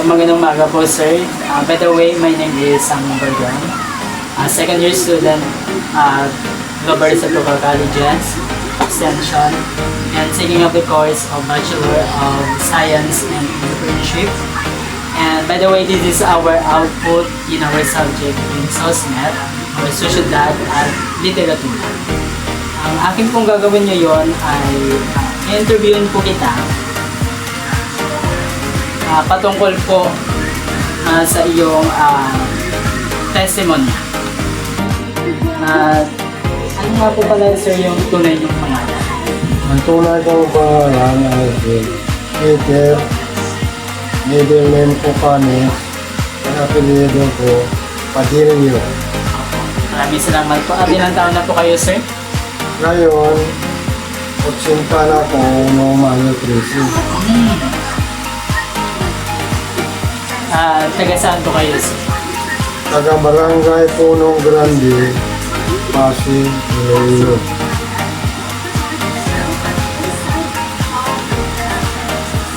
So magandang umaga po sir. By the way, my name is Sam Bergon. Second year student at Global sa Local Colleges, Extension, and taking up the course of Bachelor of Science and Entrepreneurship. And by the way, this is our output in our subject in SOSMED, or Sosyedad at Literatura. Ang akin pong gagawin ngayon ay interviewin po kita patungkol po sa iyong testimony. Ano nga po pala sir yung tunay niyong pangalan? Ang tunay kong pangalan ay si Peter, middle name ko Panis, ang apelido ko Padillo. Maraming salamat po. At ilang taon na po kayo sir? Ngayon, 80 na ako noong Mayo 13. Taga saan po kayo sir? Taga Barangay Punong Grande, Pasig, Iloilo.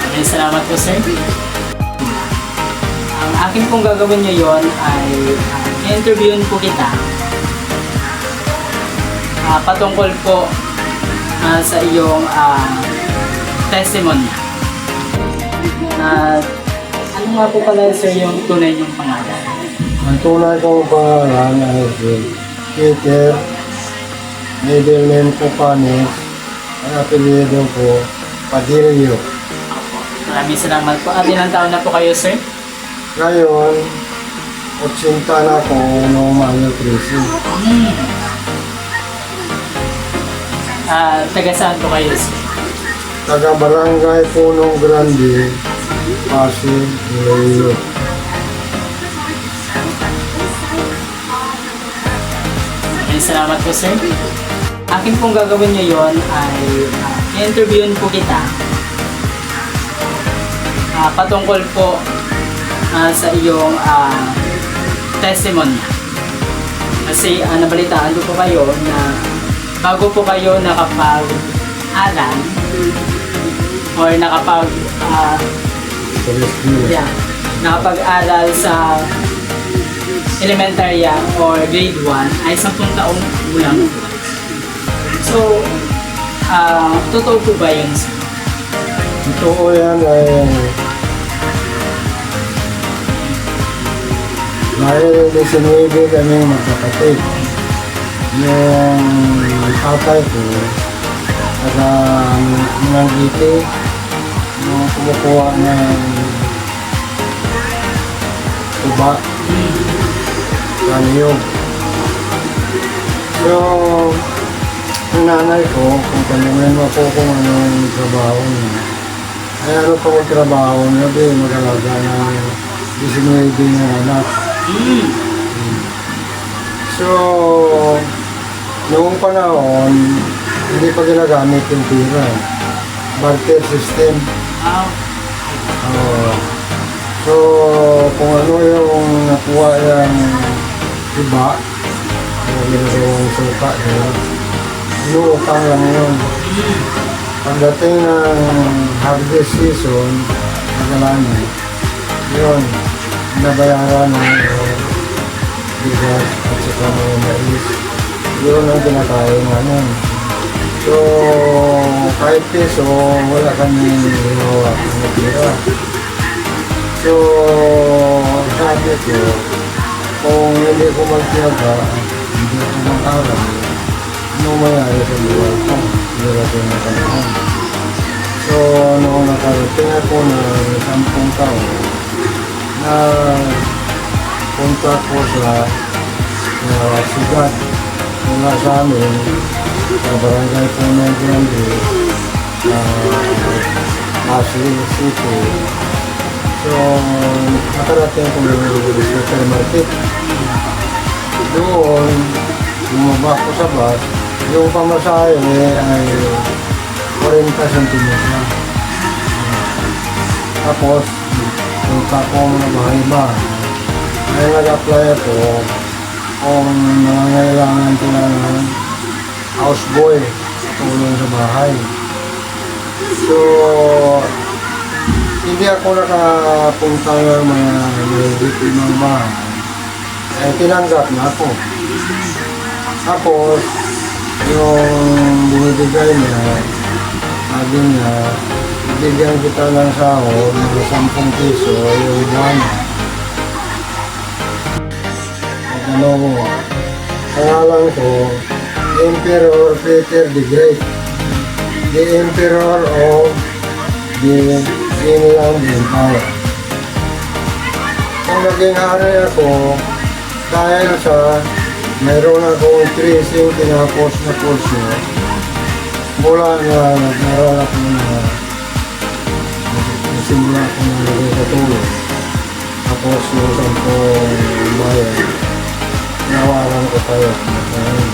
Maraming salamat po sir. Ang akin pong gagawin ngayon ay interviewin po kita patungkol po sa iyong testimony. Ano nga po pala sir yung tunay niyong pangalan? Ang tunay kong pangalan ay si Peter, middle name ko Panis, ang apelido ko Padillo. Maraming salamat po. At ilang taon na po kayo sir? Ngayon, 80 na ako noong Mayo 13. Taga saan po kayo sir? Taga Barangay Punong Grande, Pasig, Iloilo. Maraming salamat po sir. Akin pong gagawin ngayon ay interviewin po kita patungkol po sa iyong testimony. Kasi nabalitaan ko po kayo na bago po kayo nakapag-aral or nakapag-aral sa elementarya or grade 1 ay 10 taong gulang po. So, totoo po ba yun sir? Totoo yan ay dahil 19 kami magkapatid. Yung tatay ko, taga Manangiti, yung kumukuha ng tuba, kaniyog. So, yung nanay ko, kung tanungin mo po kung anong trabaho niya, ay ano pa kung trabaho niya, di mag-alaga ng 19 na anak. So, noong panahon, hindi pa ginagamit yung pira. Barter system. So, kung ano yung nakuha yung iba, yung ginagawang suka nila, inuutang lang yun. Pagdating ng harvest season, nagalani, yun, nabayaran ng bigas at saka mga mais. Yun ang kinakain namin. So, kahit peso, wala kami ginawa ng natira. So, sabi ko, kung hindi ko magtiyaga, hindi ko mag-aral, ano mayari sa buhay ko? Nilagay na panahon. So, noong nakarating ako ng 10 taon, na punta ko sa siyudad mula sa amin, sa Barangay Punong Grande, Pasig City. So, nakarating ko ng supermarket. Doon, bumaba ko sa bus, yung pamasahe ay 40 centimeters na. Tapos, punta ko mga bahay-bahay. Ay nag-apply ako kung nangangailangan sila ng houseboy tulong sa bahay. So, hindi ako nakapunta ng mga maliliit ng bahay, eh tinanggap na ako. Tapos, yung binibigay niya, sabi niya, bigyan kita ng sahod ng 10 piso yung buwan. At ano ko, pangalan ko, Emperor Peter the Great, the Emperor of the Inland Empire. Kung naging hari ako, dahil sa meron akong tracing tinapos na kurso, mula na nag-aral ako na simula ako na naging katulog. Tapos yung 10 bayan, nawaran ko tayo na kain.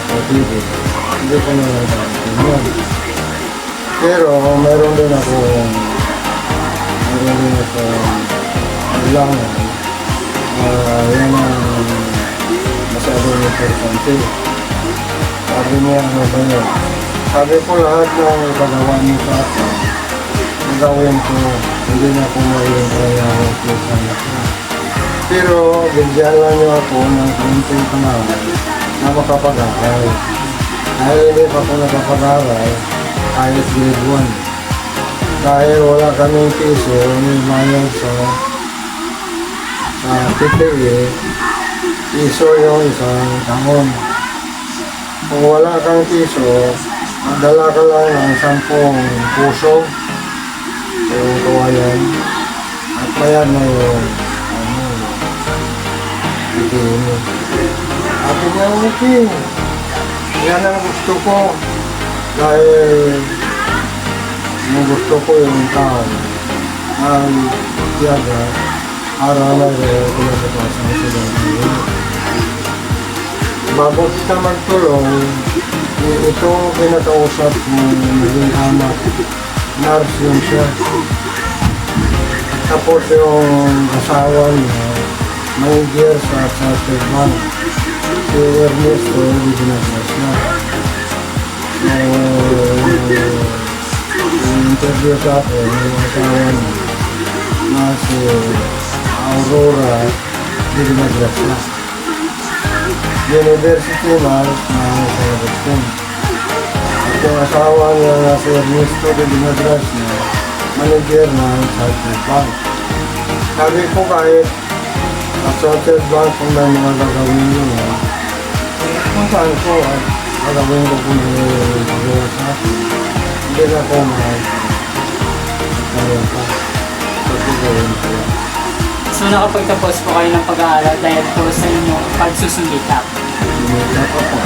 Kapatid, hindi ko na nagkakitin. Pero meron din ako kailangan. Yan ang masyadong importante. Sabi niya, ano ba yun? Sabi ko lahat ng pagawa niyo sa akin, gagawin ko, hindi na ako mayroon kailangan ko sa akin. Pero bigyan lang niyo ako ng kunting panahon na makapag-aral. Dahil hindi pa ako nakapag-aral, kahit grade 1. Dahil wala kaming piso, may mayroon sa PPE, piso yung isang taon. Kung wala kang piso, magdala ka lang ng 10 puso, yung kawayan, at bayan na yung PPE. Sabi niya, okay, yan ang gusto ko. Dahil yung gusto ko yung tao ang tiyaga para na rin pinapatasan sila ngayon. Bago kita magtulong, itong pinakausap mo naging amat, nurse yun siya. Tapos yung asawa niya, manager sa Charter Bank, si Ernesto, hindi ginagawas na. Interview sa akin yung asawa niya na si Aurora Dirinagrasya. University Mars na sa Boston. At yung asawa niya na si Ernesto Dirinagrasya, manager ng Chartered Bank. Sabi ko kahit sa Chartered Bank kung may mga gagawin yun, kung saan ko at gagawin ko kung may magawa sa akin. Hindi na ako kaya pa. Kasi gawin ko yan. So nakapagtapos po kayo ng pag-aaral dahil po sa inyong pagsusumikap. Sumikap ako.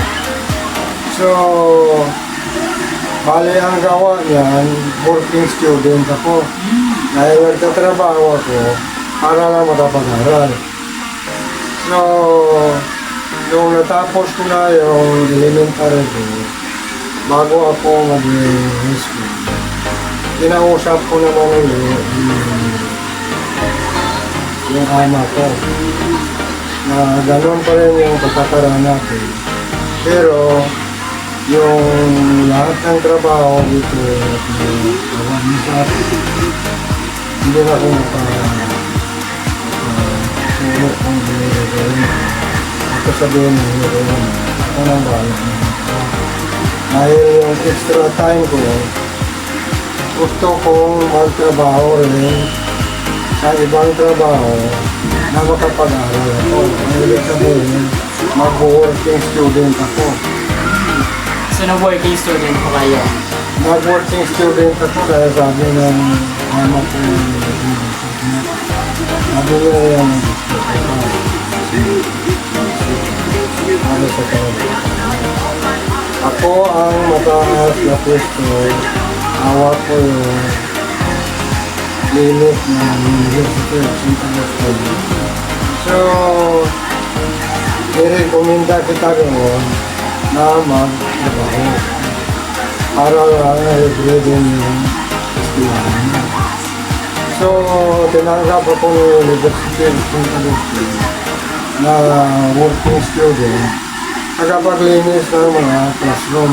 So, bali ang gawa niyan, working student ako. Dahil nagtatrabaho ako para lang makapag-aral. So, nung natapos ko na yung elementary ko, bago ako mag-high school, kinausap ko naman ulit yung ama ko na gano'n pa rin yung pagkakaroon natin. Pero yung lahat ng trabaho dito gawin mo sa atin, hindi na ako sulit kung gawin ko. Ako sabihin mo gawin ako nang bahala. Dahil yung extra time ko, gusto kong magtrabaho rin sa ibang trabaho na makapag-aral ako. Ang ibig sabihin, mag-working student ako. So na-working student po kayo? Mag-working student ako dahil sabi ng mama ko, sabi nila yung gusto ko pa. Ano sa tao? Ako ang mataas na pwesto, hawak ko yung clinic ng University of St. Augustine. So, i-recommenda kita doon na mag-trabaho para lang i-breeding yung estilahan niya. So, tinanggap ako ng University of St. Augustine na working student, tagapaglinis ng mga classroom.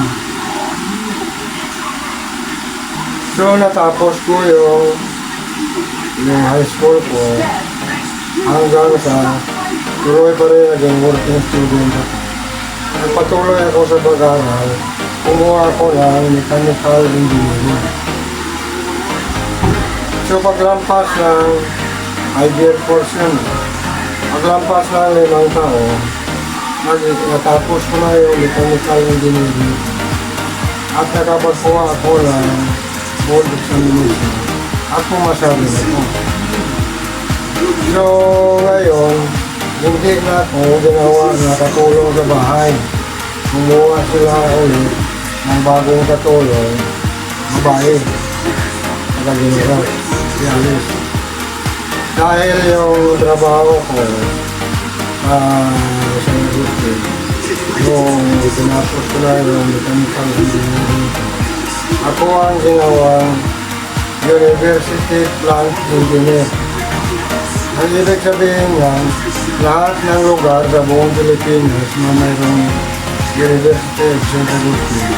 So natapos ko yung high school ko hanggang sa tuloy pa rin naging working student ako. Nagpatuloy ako sa pag-aaral, kumuha ako ng mechanical engineering. So paglampas ng idea course yun, paglampas ng 5 taon, natapos ko na yung mechanical engineering at nakapagkuha ako ng board examination at pumasabi na ko. So ngayon, hindi na ako ginawa na katulong sa bahay. Kumuha sila ulit ng bagong katulong, babae, nakaginira, si Alice. Dahil yung trabaho ko sa industry, yung tinapos ko na yung mechanical engineering, ako ang ginawang University Plant Engineer. Ang ibig sabihin yan, lahat ng lugar sa buong Pilipinas na mayroong University of St. Agustin,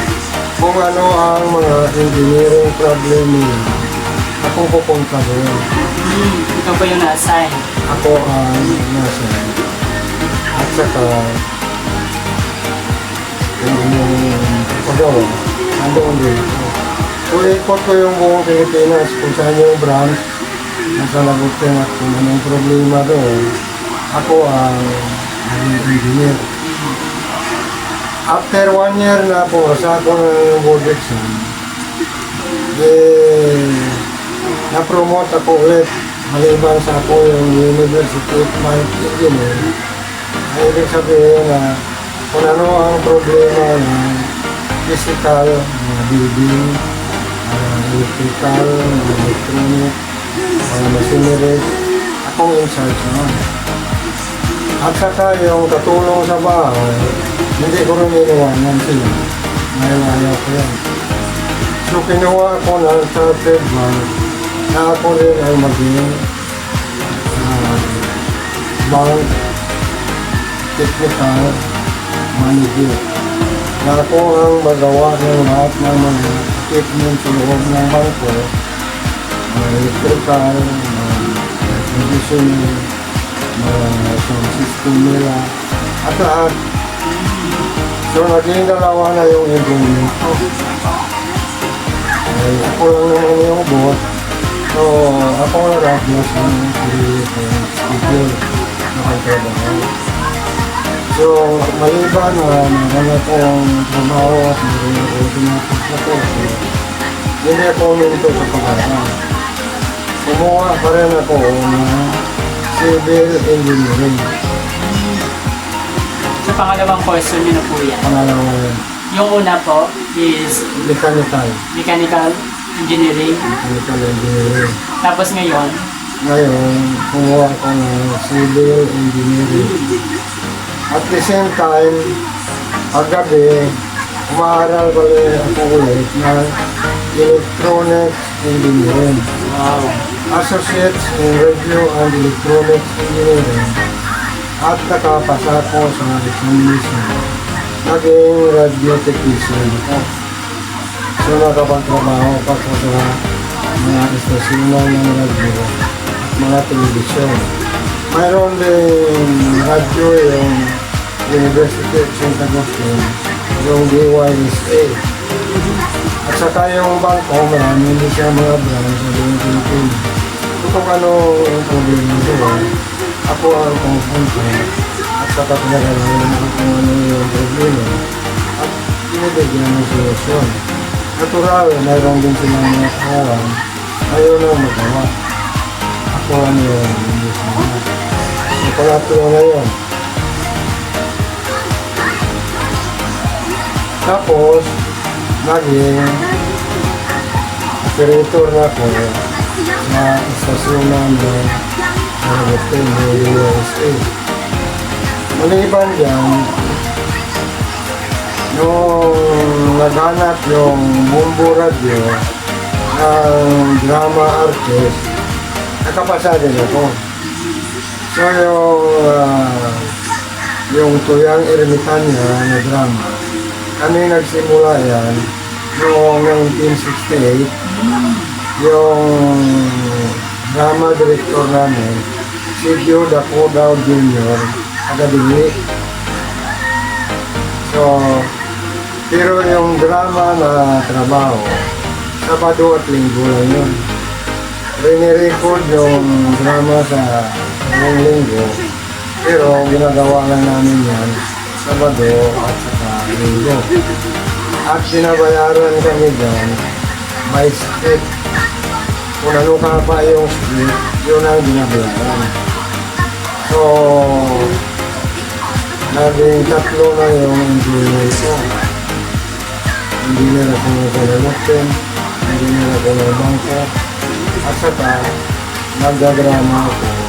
kung ano ang mga engineering problem nila, ako pupunta doon. Ikaw ba yung na-assign? Ako ang nasa. At saka, yung paggawa, nandoon din ako. So, ikot ko yung buong Pilipinas kung saan yung branch, nasa Agustin at kung anong problema doon, ako ang engineer. After 1 year na po, sa ako ng board exam, na-promote ako ulit. Maliban sa ako yung University of Plant Engineer, ay ibig sabihin na kung ano ang problema ng physical, mga building, electrical, electronic, machinery, akong in charge naman. At saka yung katulong sa bahay, hindi ko rin iniwanan sila. Ayaw ko yan. So kinuha ko ng chartered bank na ako rin ay maging bank technical manager. Na ako ang magawa ng lahat ng mga equipment sa loob ng bangko, electrical, conditioning, sound system nila, at lahat. So naging dalawa na yung implement ko. Ay, ako lang naman yung boss. So ako nag-adjust ng schedule na pagtrabaho. So maliban na meron akong trabaho at meron ako sinapos na kurso, hindi ako minto sa pag-aaral. Kumuha pa rin ako ng civil engineering. Sa pangalawang course nyo na po yan. Pangalawa yun. Yung una po is Mechanical. mechanical engineering. Mechanical engineering. Tapos ngayon, Ngayon, kumuha ko ng civil engineering. At the same time, paggabi, umaaral ko ako ulit ng electronics engineering. wow, Associates in Radio and Electronics Engineering. At nakapasa ko sa examination. Naging radio technician ako. So nakapagtrabaho pa ko sa mga estasyonan ng radio at mga telebisyon. Mayroon din radio yung University of St. Agustin, yung DYSA. At saka yung bangko, marami din siya mga branch sa buong Pilipinas. Kung ano yung problema doon, ako ang pumunta at saka pinagalaman ko kung ano yung problema at pinibigyan ng solusyon. Natural, mayroon din silang mga kawan, ayaw na magawa. Ako ang yung hindi sana. So, pangatlo na yun. Tapos, naging operator na ako sa istasyon namin ng hotel ng USA. Maliban dyan, nung naghanap yung Bumbo Radio ng drama artist, nakapasa din ako. So yung Tuyang Ermitanya na drama, kami nagsimula yan noong 1968 yung drama director namin, si Gio Dacodaw Jr. Academy. So, pero yung drama na trabaho, Sabado at Linggo lang yun. Rinirecord yung drama sa buong linggo, pero ginagawa lang namin yan Sabado at saka Linggo. At binabayaran kami dyan by script. Kung ano ka pa yung script, yun ang binabayaran. So, naging tatlo na yung engineer ko. Engineer ako ng Kalalatin, engineer ako ng bangko, at saka nagdadrama ako